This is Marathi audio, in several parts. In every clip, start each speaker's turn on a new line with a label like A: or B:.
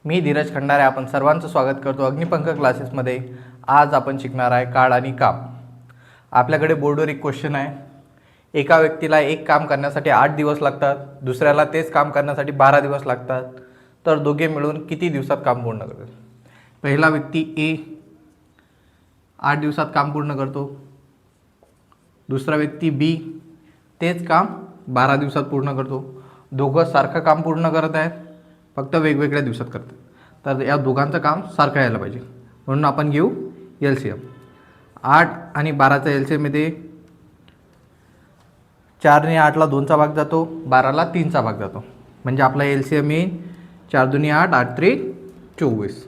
A: मी धीरज खंडारे आपण सर्वांचं स्वागत करतो अग्निपंख क्लासेसमध्ये। आज आपण शिकणार आहे काळ आणि काम। आपल्याकडे बोर्डवर एक क्वेश्चन आहे, एका व्यक्तीला एक काम करण्यासाठी 8 दिवस लागतात, दुसऱ्याला तेच काम करण्यासाठी 12 दिवस लागतात, तर दोघे मिळून किती दिवसात काम पूर्ण करतील? पहिला व्यक्ती ए 8 दिवसात काम पूर्ण करतो, दुसरा व्यक्ती बी तेच काम 12 दिवसात पूर्ण करतो। दोघं सारखं काम पूर्ण करत आहेत, फक्त वेगवेगळ्या दिवसात करतात, तर या दोघांचं काम सारखं यायला पाहिजे, म्हणून आपण घेऊ एलसीएम। 8 आणि 12चा एलसीएममध्ये 4 ने 8ला 2चा भाग जातो, 12ला 3चा भाग जातो, म्हणजे आपला एलसीएम येईल 4 दुनी 8, 8 त्रिक 24।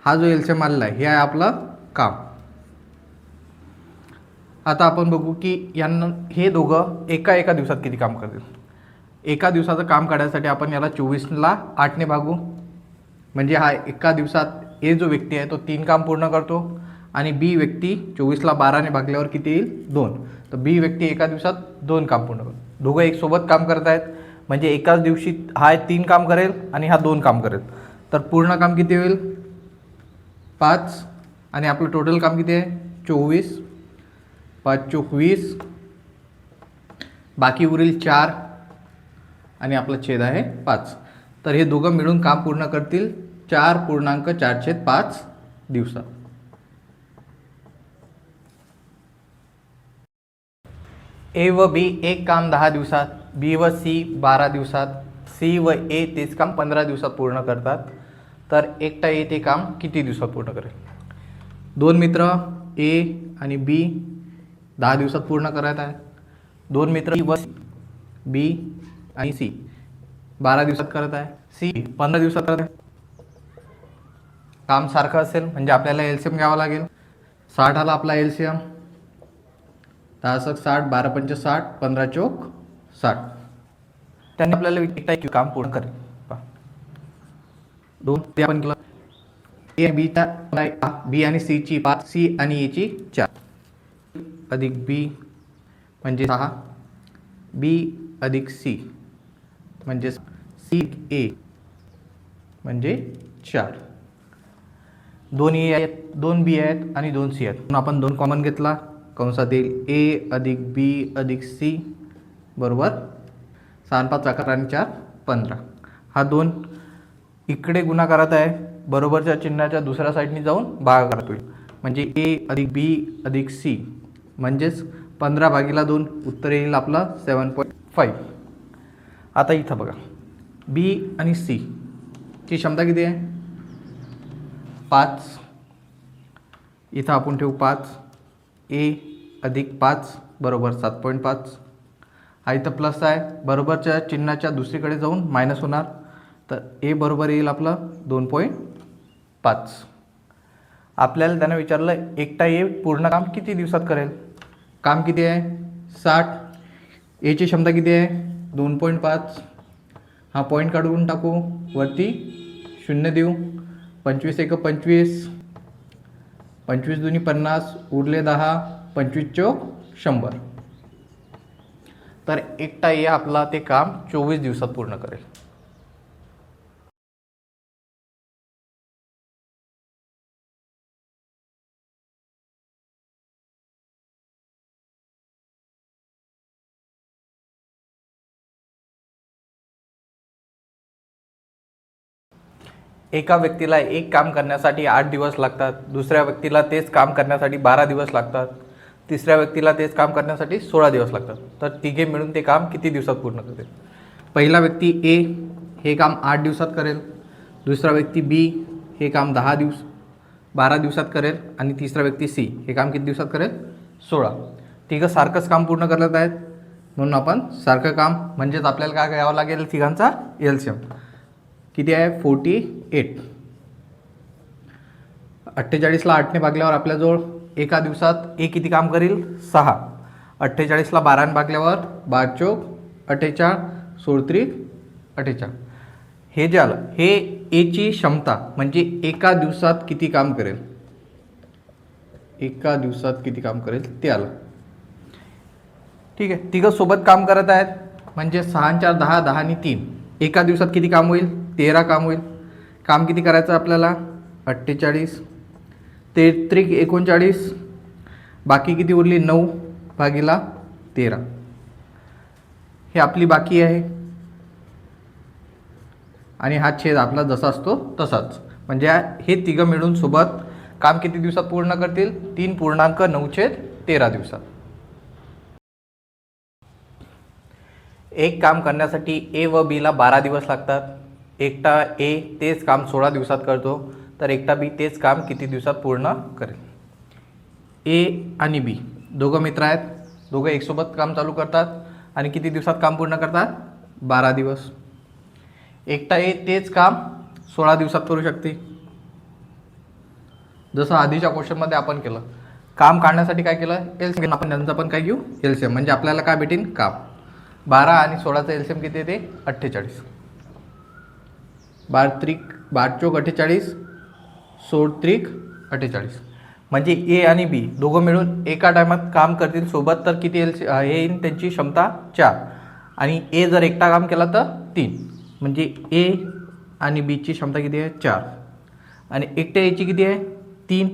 A: हा जो एलसीएम आलेला आहे हे आहे आपलं काम। आता आपण बघू की यांना हे दोघं एका दिवसात किती काम करतील। एका दिवसाचं काम काढण्यासाठी आपण याला 24ला 8ने भागू, म्हणजे हा एका दिवसात ए जो व्यक्ती आहे तो 3 काम पूर्ण करतो, आणि बी व्यक्ती 24ला 12ने भागल्यावर किती येईल 2, तर बी व्यक्ती एका दिवसात 2 काम पूर्ण करतो। दोघं एक सोबत काम करत आहेत, म्हणजे एकाच दिवशी हा 3 काम करेल आणि हा 2 काम करेल, तर पूर्ण काम किती होईल 5, आणि आपलं टोटल काम किती आहे 24, 5 चोक 20, बाकी उरेल 4 आणि आपला छेद आहे 5, तर हे दोघं मिळून काम पूर्ण करतील 4.4/5 दिवसात। ए व बी एक काम 10 दिवसात, बी व सी 12 दिवसात, सी व ए तेच काम 15 दिवसात पूर्ण करतात, तर एकटा ए ते काम किती दिवसात पूर्ण करेल? दोन मित्र ए आणि बी 10 दिवसात पूर्ण करत आहेत, दोन मित्र व बी आणि सी 12 दिवसात करत आहे, सी 15 दिवसात करत आहे। काम सारखं असेल म्हणजे आपल्याला एलसीएम घ्यावा लागेल। 60 आला आपला एलसीएम, 10 × 60, 12 × 5 60, 15 चोक 60, त्यांनी आपल्याला एकटा एक काम पूर्ण करेल। दोन ते आपण केलं, ए बी आणि सी ची 5, सी आणि ए ची 4 अधिक बी म्हणजे 6, बी अधिक सी म्हणजे सी ए म्हणजे 4, 2 ए आहेत, 2 बी आहेत आणि 2 सी आहेत, म्हणून आपण 2 कॉमन घेतला, कंसात येईल ए अधिक बी अधिक सी बरोबर 6 × 5 11 आणि 4 15। हा 2 इकडे गुणाकारात आहे, बरोबरच्या चिन्हाच्या दुसऱ्या साईडने जाऊन भागाकारात होईल, म्हणजे ए अधिक बी अधिक सी म्हणजेच 15/2 उत्तर येईल आपलं 7.5। आता इथं बघा, बी आणि सी ची क्षमता किती आहे 5, इथं आपण ठेवू 5, ए अधिक 5 बरोबर 7.5, हा इथं प्लस आहे, बरोबरच्या चिन्हाच्या दुसरीकडे जाऊन मायनस होणार, तर ए बरोबर येईल आपलं 2.5। आपल्याला त्यानं विचारलं एकटा ए पूर्ण काम किती दिवसात करेल? काम किती आहे 60, एची क्षमता किती आहे 2.5, हा पॉईंट काढून टाकू, वरती 0 देऊ, 25 × 1 = 25, 25 दुनी 50, उरले 10, 25 चोक 100, तर एकटा ए आपला ते काम 24 दिवसात पूर्ण करेल। एका व्यक्तीला एक काम करण्यासाठी 8 दिवस लागतात, दुसऱ्या व्यक्तीला तेच काम करण्यासाठी 12 दिवस लागतात, तिसऱ्या व्यक्तीला तेच काम करण्यासाठी 16 दिवस लागतात, तर तिघे मिळून ते काम किती दिवसात पूर्ण करतील? पहिला व्यक्ती ए हे काम 8 दिवसात करेल, दुसरा व्यक्ती बी हे काम 12 दिवसात करेल, आणि तिसरा व्यक्ती सी हे काम किती दिवसात करेल 16। तिघं सारखंच काम पूर्ण करत आहेत, म्हणून आपण सारखं काम म्हणजेच आपल्याला काय घ्यावं लागेल तिघांचा एलसीएम किती आहे 48। 48ला 8ने भागल्यावर आपल्याजवळ एका दिवसात ए किती काम करेल 6, 48ला 12ने भागल्यावर 12 चोक 48, 16 त्रिक 48, हे जे आलं हे एची क्षमता म्हणजे एका दिवसात किती काम करेल, एका दिवसात किती काम करेल ते आलं। ठीक आहे, तिघं सोबत काम करत आहेत, म्हणजे 6 × 4 = 10, 10 आणि 3 एका दिवसात किती काम होईल 13 काम होईल। काम किती करायचं आपल्याला 48, 33 39, बाकी किती उरली 9 भागीला 13, हे आपली बाकी आहे. आणि हा छेद आपला जसा असतो तसाच. म्हणजे हे तिघं मिळून सोबत काम किती दिवसात पूर्ण करतील? 3.9/13 दिवसात. एक काम करण्यासाठी ए व बीला 12 दिवस लागतात. एकटा ए तेच काम 16 दिवसात करतो, तर एकटा बी तेच काम किती दिवसात पूर्ण करेल? ए आणि बी दोघं मित्र आहेत, दोघं एकसोबत काम चालू करतात आणि किती दिवसात काम पूर्ण करतात? 12 दिवस. एकटा ए तेच काम 16 दिवसात करू शकते, जसं आधीच्या क्वेश्चनमध्ये आपण केलं. काम काढण्यासाठी काय केलं? एलसीएम. आपण त्यांचं पण काय घेऊ? एलसीएम. म्हणजे आपल्याला काय भेटेल? काम. 12 आणि 16चं एलसीएम किती येते? 48. 12 चोक 48, 16 48. म्हणजे ए आणि बी दोघं मिळून एका टायमात काम करतील सोबत, तर किती हे येईल त्यांची क्षमता? 4. आणि ए जर एकटा काम केला तर 3. म्हणजे ए आणि बीची क्षमता किती आहे? 4. आणि एकट्या एची किती आहे? 3.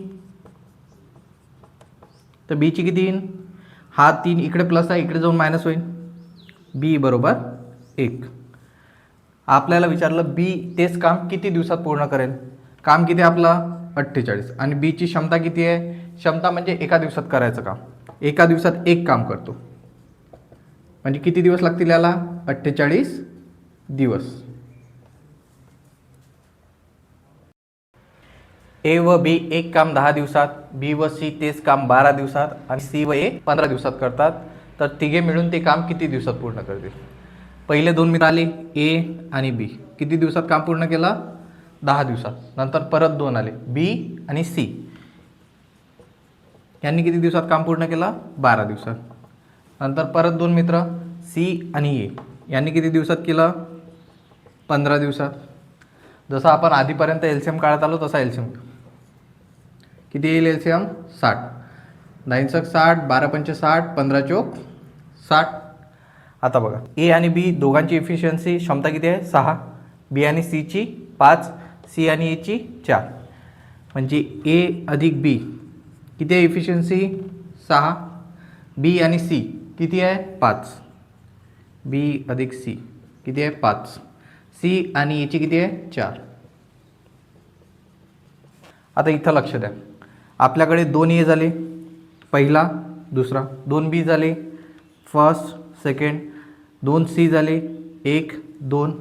A: तर बीची किती येईल? हा 3 इकडे प्लस आहे, इकडे जाऊन मायनस होईल. बी बरोबर 1. आपल्याला विचारलं बी तेच काम किती दिवसात पूर्ण करेल? काम किती आहे आपलं? 48. आणि बीची क्षमता किती आहे? क्षमता म्हणजे एका दिवसात करायचं काम. एका दिवसात एक काम करतो, म्हणजे किती दिवस लागतील याला? 48 दिवस. ए व बी एक काम 10 दिवसात, बी व सी तेच काम 12 दिवसात आणि सी व ए 15 दिवसात करतात, तर तिघे मिळून ते काम किती दिवसात पूर्ण करतील? पहिले दोन मित्र आले ए आणि बी, किती दिवसात काम पूर्ण केलं? 10 दिवसात. नंतर परत दोन आले बी आणि सी, यांनी किती दिवसात काम पूर्ण केलं? 12 दिवसात. नंतर परत दोन मित्र सी आणि ए, यांनी किती दिवसात केलं? 15 दिवसात. जसं आपण आधीपर्यंत एलसीएम काढत आलो तसा एलसीएम. किती येईल एलसीएम? 60. 9 × 60, 12 × 60, 15 चोक 60. आता बघा, ए आणि बी दोघांची इफिशियन्सी क्षमता किती आहे? 6. बी आणि सीची 5, सी आणि एची 4. म्हणजे ए अधिक बी किती आहे इफिशियन्सी? 6. बी आणि सी किती आहे? 5. बी अधिक सी किती आहे? 5. सी आणि एची किती आहे? 4. आता इथं लक्ष द्या, आपल्याकडे 2 ए झाले, पहिला दुसरा, 2 बी झाले फर्स्ट सेकंड, 2 सी झाले 1 2,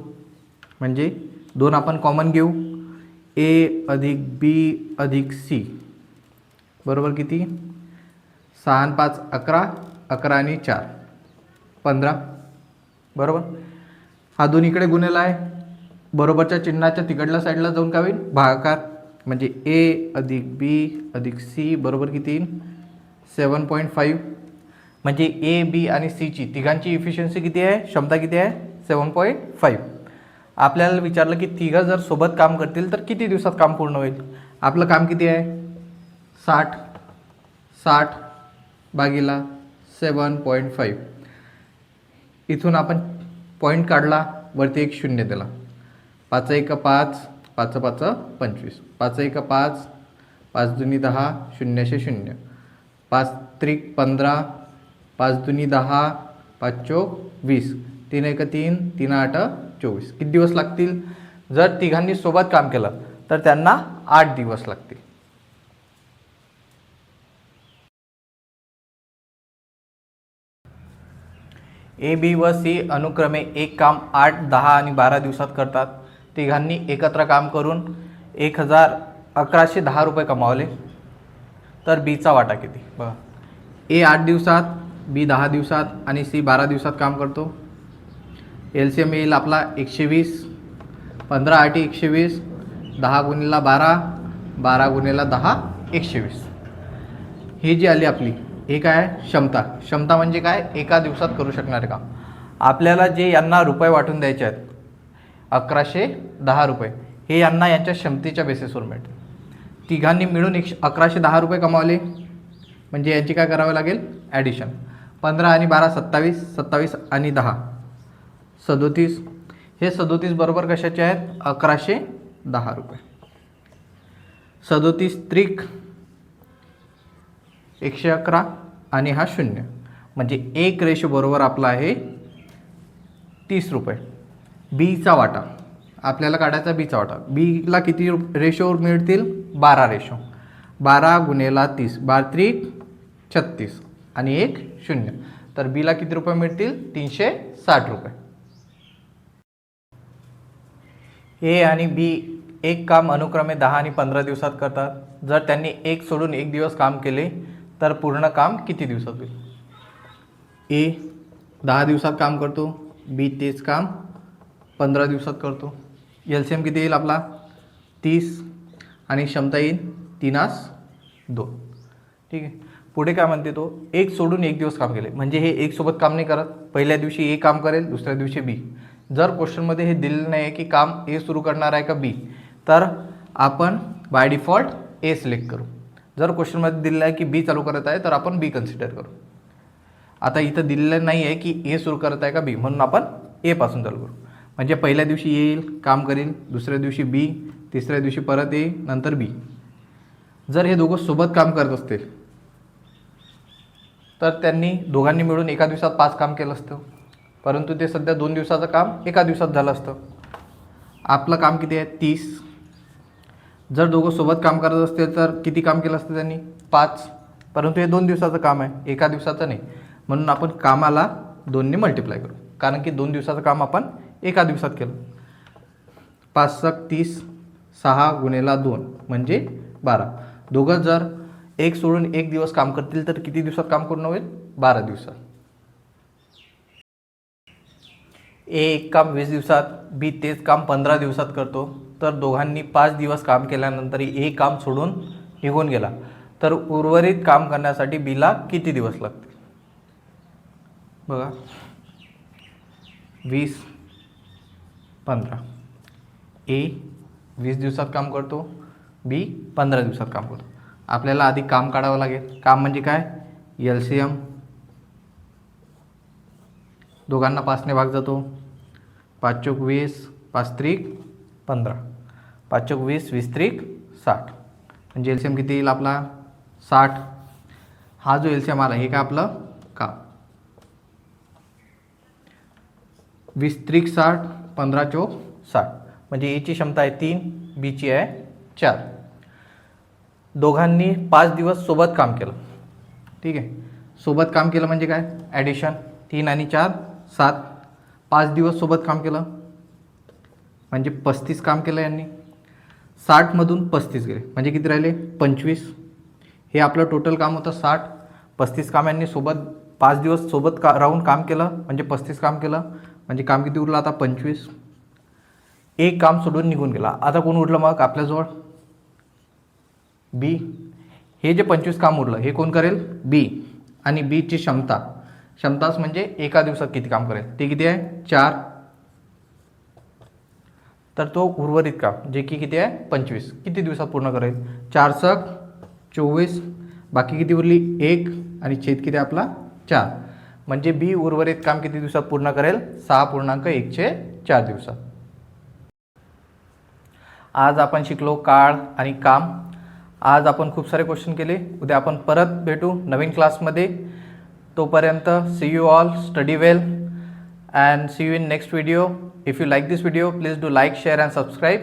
A: म्हणजे 2 आपण कॉमन घेऊ. ए अधिक बी अधिक सी बरोबर किती? 6 आणि 5 11, 11 आणि 4 15 बरोबर. हा 2 इकडे गुणेला आहे, बरोबरच्या चिन्हाच्या तिकडल्या साईडला जाऊन काय होईल? भागाकार. म्हणजे ए अधिक बी अधिक सी बरोबर किती येईल? 7.5. म्हणजे ए बी आणि सीची तिघांची इफिशियन्सी किती आहे? क्षमता किती आहे? 7.5. आपल्याला विचारलं की तिघं जर सोबत काम करतील तर किती दिवसात काम पूर्ण होईल? आपलं काम किती आहे? 60 भागीला 7.5. इथून आपण पॉईंट काढला, वरती एक शून्य दिला. 5 1 5, 5 5 25, 5 1 5, 5 2 10, 0 0, 5 3 15, 5 2 10, 5 चोक 20, 3 1 3, 3 8 24. किती दिवस लागतील? जर तिघांनी सोबत काम केलं तर त्यांना 8 दिवस लागतील. ए बी व सी अनुक्रमे एक काम 8, 10 आणि 12 दिवसात करतात. तिघांनी एकत्र काम करून 1110 रुपये कमावले, तर बीचा वाटा किती? बघा, ए 8 दिवसात, बी 10 दिवसात आणि सी 12 दिवसात काम करतो. एलसीएम येईल आपला 120. 15 8 120, 10 गुणिला 12, 12 गुणिला 10 120. ही जी आली आपली, हे काय आहे? क्षमता. क्षमता म्हणजे काय? एका दिवसात करू शकणारे काम. आपल्याला जे यांना रुपये वाटून द्यायचे आहेत 1110 रुपये, हे यांना यांच्या क्षमतेच्या बेसिसवर मिळते. तिघांनी मिळून 1110 रुपये कमावले, म्हणजे यांची काय करावे लागेल? ॲडिशन. 15 आणि 12 27, 27 आणि 10 37. हे 37 बरोबर कशाचे आहेत? 1110 10 रुपये. 37 त्रिक 111 आणि हा 0 म्हणजे 1 बरोबर आपला आहे 30 रुपये. बीचा वाटा आपल्याला काढायचा. बीचा वाटा. बीला किती रेशो मिळतील? 12 रेशो. 12 गुणेला 30 12 त्रिक 36 आणि 1 0. तर बीला किती रुपये मिळतील? 360 रुपये. ए आणि बी एक काम अनुक्रमे 10 आणि 15 दिवसात करतात. जर त्यांनी एक सोडून एक दिवस काम केले तर पूर्ण काम किती दिवसात होईल? ए 10 दिवसात काम करतो, बी तेच काम 15 दिवसात करतो. एलसीएम किती येईल आपला? 30 आणि क्षमता येईल 3×2. ठीक आहे. पुढे काय म्हणते तो? एक सोडून एक दिवस काम केले म्हणजे हे एक सोबत काम नाही करत. पहिल्या दिवशी ए काम करेल, दुसऱ्या दिवशी बी. जर क्वेश्चनमध्ये हे दिलेलं नाही आहे की काम ए सुरू करणार आहे का बी, तर आपण बाय डिफॉल्ट ए सिलेक्ट करू. जर क्वेश्चनमध्ये दिलेलं आहे की बी चालू करत आहे तर आपण बी कन्सिडर करू. आता इथं दिलेलं नाही आहे की ए सुरू करत आहे का बी, म्हणून आपण ए पासून चालू करू. म्हणजे पहिल्या दिवशी येईल, काम करेल, दुसऱ्या दिवशी बी, तिसऱ्या दिवशी परत ए, नंतर बी. जर हे दोघं सोबत काम करत असतील तर त्यांनी दोघांनी मिळून एका दिवसात 5 काम केलं असतं, परंतु ते सध्या 2 दिवसाचं काम एका दिवसात झालं असतं. आपलं काम किती आहे? 30. जर दोघं सोबत काम करत असतील तर किती काम केलं असतं त्यांनी? 5. परंतु हे 2 दिवसाचं काम आहे, एका दिवसाचं नाही. म्हणून आपण कामाला 2ने मल्टिप्लाय करू, कारण की 2 दिवसाचं काम आपण एका दिवसात केलं. 5 × 30 6 गुणेला 2 म्हणजे 12. दोघं जर एक सोडून एक दिवस काम करतील तर किती दिवसात काम पूर्ण होईल? 12 दिवसात. ए एक काम 20 दिवसात, बी तेच काम 15 दिवसात करतो. तर दोघांनी 5 दिवस काम केल्यानंतर ए काम सोडून निघून गेला तर उर्वरित काम करण्यासाठी बीला किती दिवस लागतील? बघा, 20 15. ए 20 दिवसात काम करतो, बी 15 दिवसात काम करतो. आपल्याला आधी काम काढावं लागेल. काम म्हणजे काय? एलसीएम. दोघांना 5ने भाग जातो. 5 × 20 5 त्रिक 15. 5 × 20 20 त्रिक 60. म्हणजे एलसीएम किती येईल आपला? 60. हा जो एलसीएम आला हे काय आपलं काम. 20 त्रिक 60 15 × 60 म्हणजे एची क्षमता आहे 3, बीची आहे 4. दोघांनी 5 दिवस सोबत काम केलं. ठीक आहे. सोबत काम केलं म्हणजे काय? ॲडिशन. 3 आणि 4 7. 5 दिवस सोबत काम केलं म्हणजे 35 काम केलं यांनी. 60मधून 35 गेले म्हणजे किती राहिले? 25. हे आपलं टोटल काम होतं 60. 35 काम यांनी सोबत 5 दिवस सोबत राहून काम केलं म्हणजे 35 काम केलं म्हणजे काम किती उरलं आता? 25. एक काम सोडून निघून गेला. आता कोण उरलं मग आपल्याजवळ? बी. हे जे 25 काम उरलं हे कोण करेल? बी. आणि बीची क्षमताच म्हणजे एका दिवसात किती काम करेल ते किती आहे? 4. तर तो उर्वरित काम जे की किती आहे? 25 किती दिवसात पूर्ण करेल? 4 × 24. बाकी किती उरली? 1 आणि छेद किती आपला? 4. म्हणजे बी उर्वरित काम किती दिवसात पूर्ण करेल? 6.1/4 दिवसात. आज आपण शिकलो काळ आणि काम. आज आपण खूप सारे क्वेश्चन केले. उद्या आपण परत भेटू नवीन क्लासमध्ये. तोपर्यंत see you all, study well and see you in next video. If you like this video, please do like, share and subscribe.